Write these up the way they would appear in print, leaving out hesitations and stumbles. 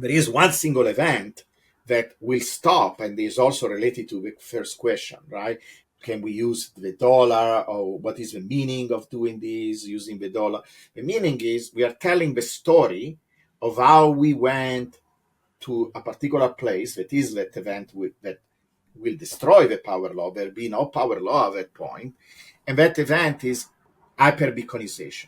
there is one single event that will stop, and is also related to the first question, right? Can we use the dollar, or what is the meaning of doing this, using the dollar? The meaning is we are telling the story of how we went to a particular place that is that event that will destroy the power law. There will be no power law at that point. And that event is hyper-Bitcoinization.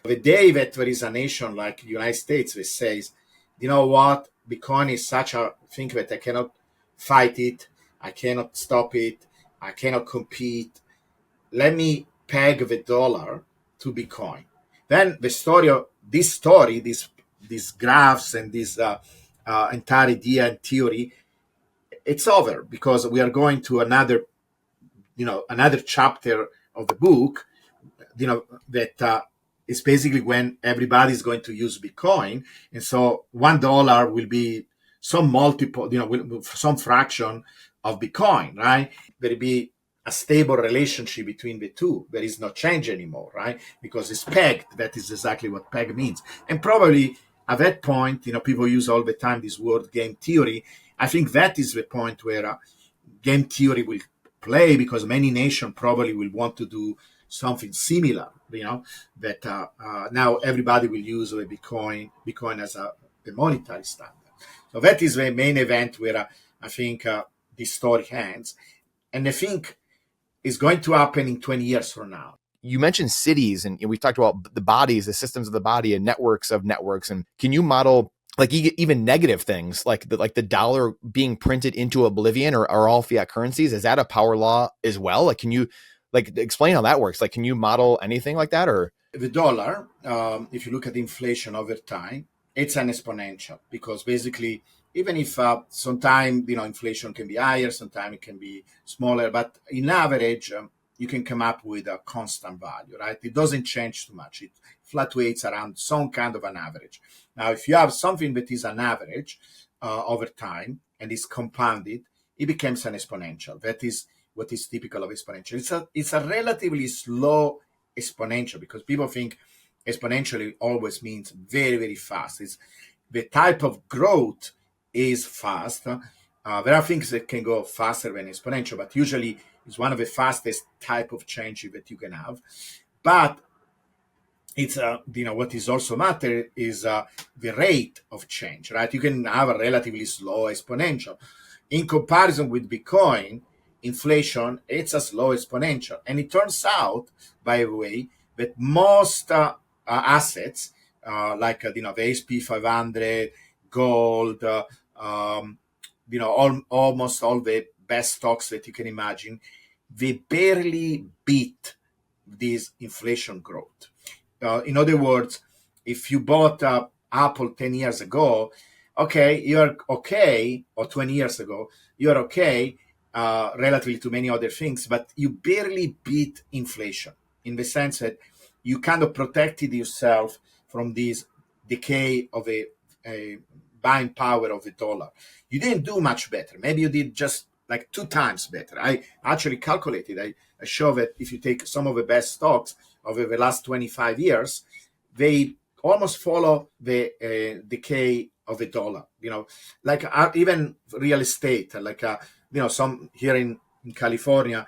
The day that there is a nation like the United States that says, you know what, Bitcoin is such a thing that I cannot fight it, I cannot stop it, I cannot compete, let me peg the dollar to Bitcoin. Then the story, these graphs and this entire idea and theory, it's over, because we are going to another chapter of the book, that is basically when everybody's going to use Bitcoin. And so $1 will be some multiple, some fraction of Bitcoin, right? There will be a stable relationship between the two. There is no change anymore, right? Because it's pegged. That is exactly what peg means. And probably at that point, people use all the time this word game theory. I think that is the point where game theory will play, because many nations probably will want to do something similar, that now everybody will use the Bitcoin as a monetary standard. So that is the main event where I think this story ends. And I think it's going to happen in 20 years from now. You mentioned cities, and we talked about the bodies, the systems of the body, and networks of networks. And can you model like even negative things, like the dollar being printed into oblivion, or all fiat currencies? Is that a power law as well? Like, can you explain how that works? Like, can you model anything like that? Or the dollar, if you look at inflation over time, it's an exponential, because basically, even if sometimes inflation can be higher, sometimes it can be smaller, but in average, you can come up with a constant value, right? It doesn't change too much. It fluctuates around some kind of an average. Now, if you have something that is an average over time and is compounded, it becomes an exponential. That is what is typical of exponential. It's a relatively slow exponential, because people think exponentially always means very, very fast. It's the type of growth is fast. There are things that can go faster than exponential, but usually it's one of the fastest type of change that you can have. But it's what is also matter is the rate of change, right? You can have a relatively slow exponential. In comparison with Bitcoin, inflation, it's a slow exponential. And it turns out, by the way, that most assets, like the S&P 500, gold, almost all the best stocks that you can imagine, they barely beat this inflation growth. In other words, if you bought Apple 10 years ago, okay, you're okay, or 20 years ago, you're okay, relatively to many other things, but you barely beat inflation, in the sense that you kind of protected yourself from this decay of a buying power of the dollar. You didn't do much better. Maybe you did just like 2 times better. I actually calculated. I show that if you take some of the best stocks over the last 25 years, they almost follow the decay of the dollar. Like even real estate, like some here in California,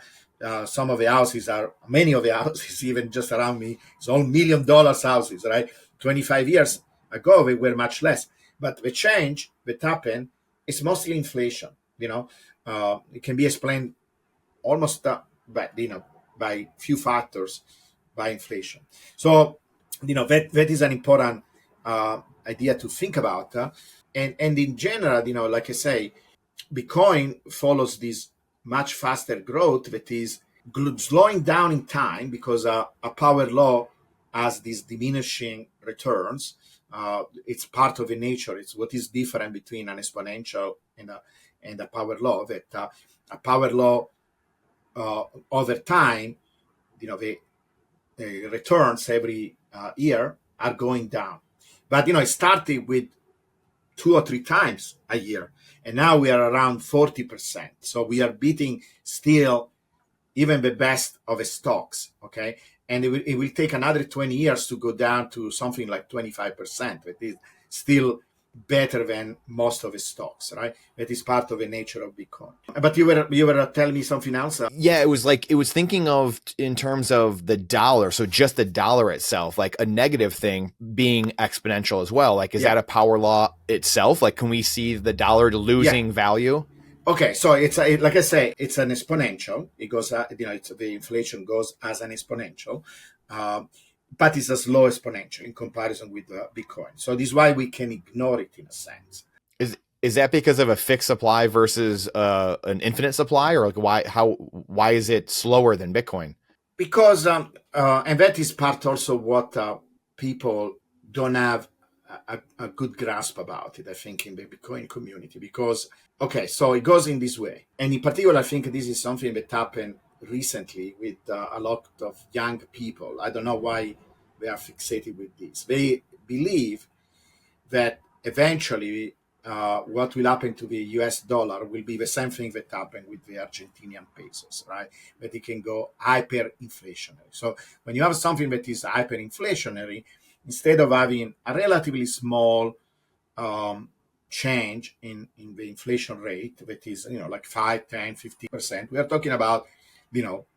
some of the houses many of the houses, even just around me, it's all $1 million houses, right? 25 years ago, they were much less. But the change that happened is mostly inflation. It can be explained almost by few factors, by inflation. So, that is an important idea to think about. And in general, like I say, Bitcoin follows this much faster growth that is slowing down in time, because a power law has these diminishing returns. It's part of the nature. It's what is different between an exponential and a power law. That a power law over time, the returns every year are going down. But it started with 2 or 3 times a year, and now we are around 40%. So we are beating still even the best of the stocks. Okay, and it will take another 20 years to go down to something like 25%. It is still better than most of the stocks, right? That is part of the nature of Bitcoin. But you were telling me something else. Yeah, it was thinking of in terms of the dollar. So just the dollar itself, like a negative thing being exponential as well. Like, is Yeah, that a power law itself? Like, can we see the dollar yeah. losing value? Okay, so like I say, it's an exponential. It goes, the inflation goes as an exponential, um, but it's a slow exponential in comparison with Bitcoin. So this is why we can ignore it in a sense. Is that because of a fixed supply versus an infinite supply, or like why is it slower than Bitcoin? Because and that is part also what people don't have a good grasp about it, I think, in the Bitcoin community. Because okay, so it goes in this way, and in particular I think this is something that happened recently with a lot of young people. I don't know why they are fixated with this. They believe that eventually what will happen to the US dollar will be the same thing that happened with the Argentinian pesos, right? That it can go hyperinflationary. So when you have something that is hyperinflationary, instead of having a relatively small um, change in the inflation rate, that is, like 5, 10, 15%, we are talking about,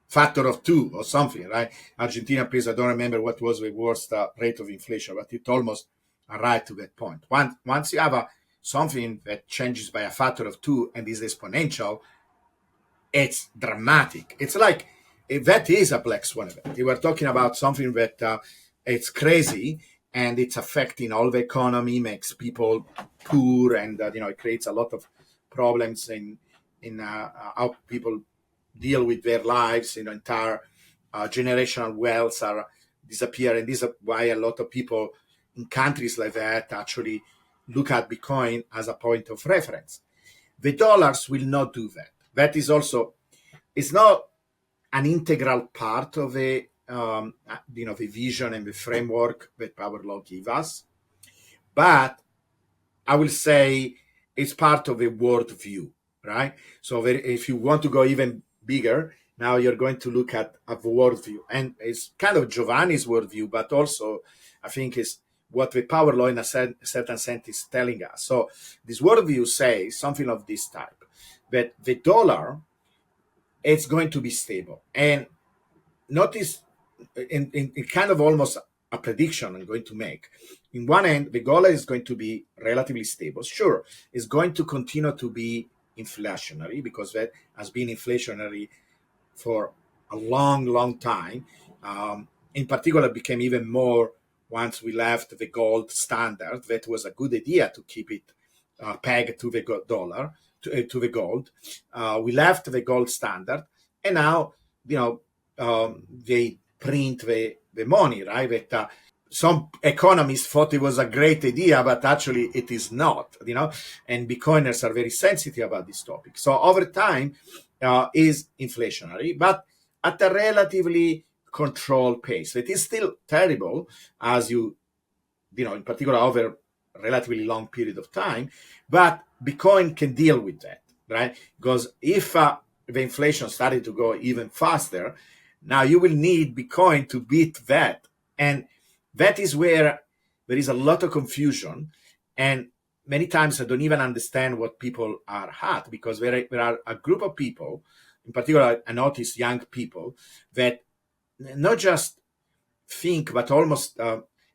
factor of two or something, right? Argentina peso, I don't remember what was the worst rate of inflation, but it almost arrived to that point. Once you have something that changes by a factor of two and is exponential, it's dramatic. It's like that is a black swan event. You were talking about something that it's crazy and it's affecting all the economy, makes people poor, and it creates a lot of problems in how people deal with their lives. Entire generational wealths are disappearing. This is why a lot of people in countries like that actually look at Bitcoin as a point of reference. The dollars will not do that. That is also, it's not an integral part of the vision and the framework that Power Law give us, but I will say it's part of a worldview, right? So if you want to go even bigger, now you're going to look at a worldview, and it's kind of Giovanni's worldview, but also I think is what the power law in a certain sense is telling us. So this worldview says something of this type: that the dollar, it's going to be stable. And notice, in kind of almost a prediction I'm going to make. In one end, the dollar is going to be relatively stable. Sure, it's going to continue to be inflationary because that has been inflationary for a long, long time. In particular, it became even more once we left the gold standard. That was a good idea to keep it pegged to the dollar, to the gold. We left the gold standard, and now, they print the money, right? That some economists thought it was a great idea, but actually it is not. And Bitcoiners are very sensitive about this topic. So over time, is inflationary, but at a relatively controlled pace. It is still terrible, as in particular over a relatively long period of time, but Bitcoin can deal with that, right? Because if the inflation started to go even faster, now you will need Bitcoin to beat that. And that is where there is a lot of confusion. And many times I don't even understand what people are at, because there are a group of people, in particular, I notice young people, that not just think, but almost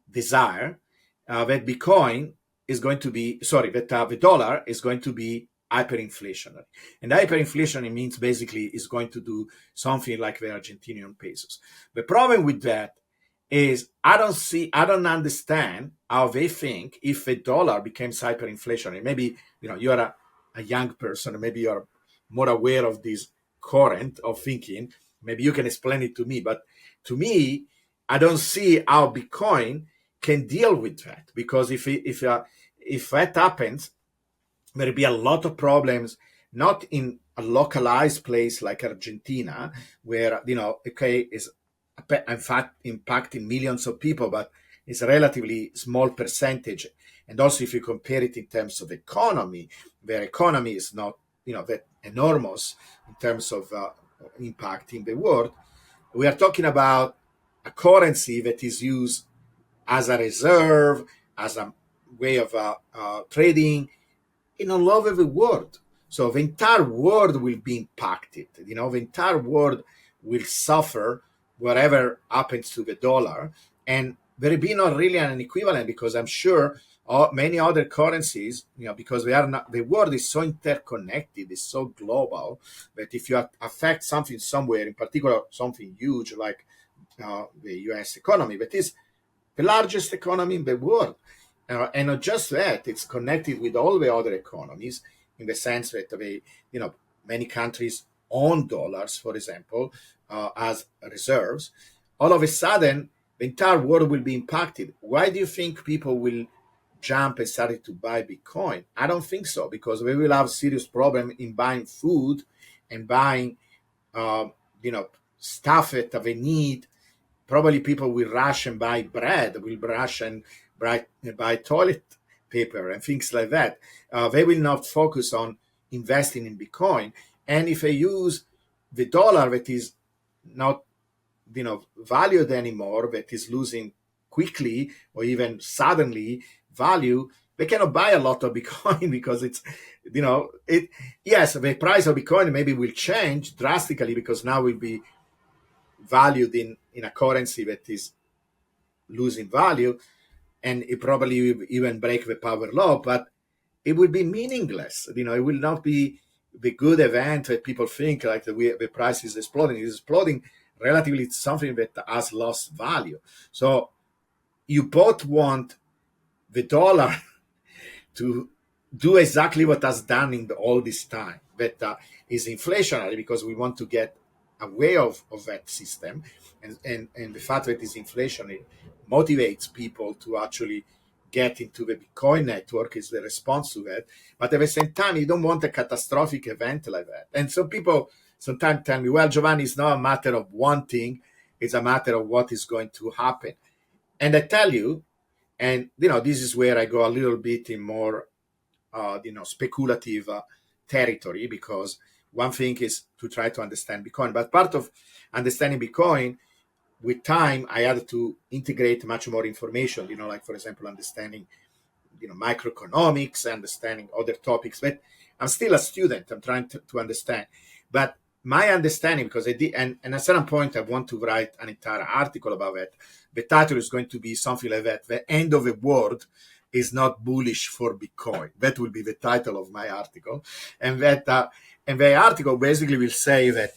desire that Bitcoin is going to be, sorry, that the dollar is going to be hyperinflationary. And hyperinflationary means basically is going to do something like the Argentinian pesos. The problem with that is I don't understand how they think if a dollar becomes hyperinflationary. Maybe you're a young person, maybe you're more aware of this current of thinking. Maybe you can explain it to me. But to me, I don't see how Bitcoin can deal with that, because if that happens, there'll be a lot of problems, not in a localized place like Argentina, where okay, is in fact impacting millions of people, but it's a relatively small percentage. And also, if you compare it in terms of economy, their economy is not that enormous in terms of impact in the world. We are talking about a currency that is used as a reserve, as a way of trading in all over the world. So the entire world will be impacted. The entire world will suffer whatever happens to the dollar. And there will be not really an equivalent, because I'm sure many other currencies, because we are not, the world is so interconnected, it's so global, that if you affect something somewhere, in particular something huge like the US economy, that is the largest economy in the world. And not just that, it's connected with all the other economies, in the sense that many countries own dollars, for example, as reserves. All of a sudden, the entire world will be impacted. Why do you think people will jump and start to buy Bitcoin? I don't think so, because we will have serious problem in buying food and buying, stuff that they need. Probably people will rush and buy bread, will rush and buy toilet paper and things like that. They will not focus on investing in Bitcoin. And if they use the dollar that is not, valued anymore, that is losing quickly or even suddenly value, they cannot buy a lot of Bitcoin because it's, yes, the price of Bitcoin maybe will change drastically, because now will be valued in a currency that is losing value, and it probably will even break the power law, but it will be meaningless. It will not be the good event that people think, like the price is exploding. It's exploding relatively to something that has lost value. So you both want the dollar to do exactly what has done in all this time, that is inflationary, because we want to get away of that system, and the fact that it's inflationary motivates people to actually get into the Bitcoin network is the response to that. But at the same time, you don't want a catastrophic event like that. And some people sometimes tell me, well, Giovanni, it's not a matter of wanting, it's a matter of what is going to happen. And I tell you, and this is where I go a little bit in more speculative territory, because one thing is to try to understand Bitcoin, but part of understanding Bitcoin, with time, I had to integrate much more information, like, for example, understanding, microeconomics, understanding other topics. But I'm still a student. I'm trying to understand. But my understanding, because I did, and at a certain point, I want to write an entire article about it. The title is going to be something like that: "The End of the World is Not Bullish for Bitcoin." That will be the title of my article. And the article basically will say that,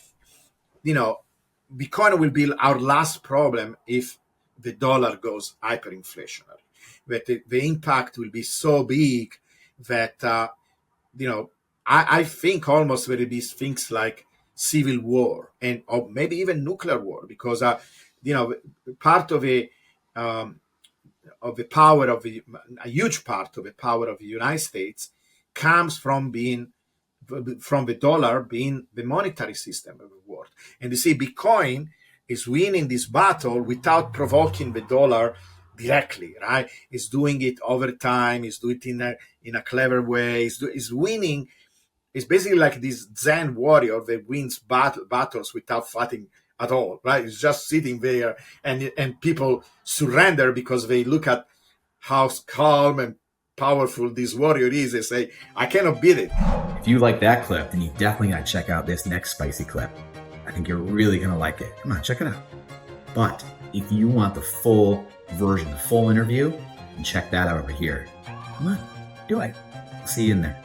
Bitcoin will be our last problem if the dollar goes hyperinflationary. That the impact will be so big that, I think almost there will be things like civil war, or maybe even nuclear war, because, part of a power of a huge part of the power of the United States comes from the dollar being the monetary system of the world. And you see, Bitcoin is winning this battle without provoking the dollar directly, right? It's doing it over time. It's doing it in a clever way. It's winning. It's basically like this Zen warrior that wins battles without fighting at all, right? It's just sitting there, and people surrender because they look at how calm and powerful this warrior is. They say, I cannot beat it. If you like that clip, then you definitely got to check out this next spicy clip. I think you're really going to like it. Come on, check it out. But if you want the full version, the full interview, then check that out over here. Come on, do it. I'll see you in there.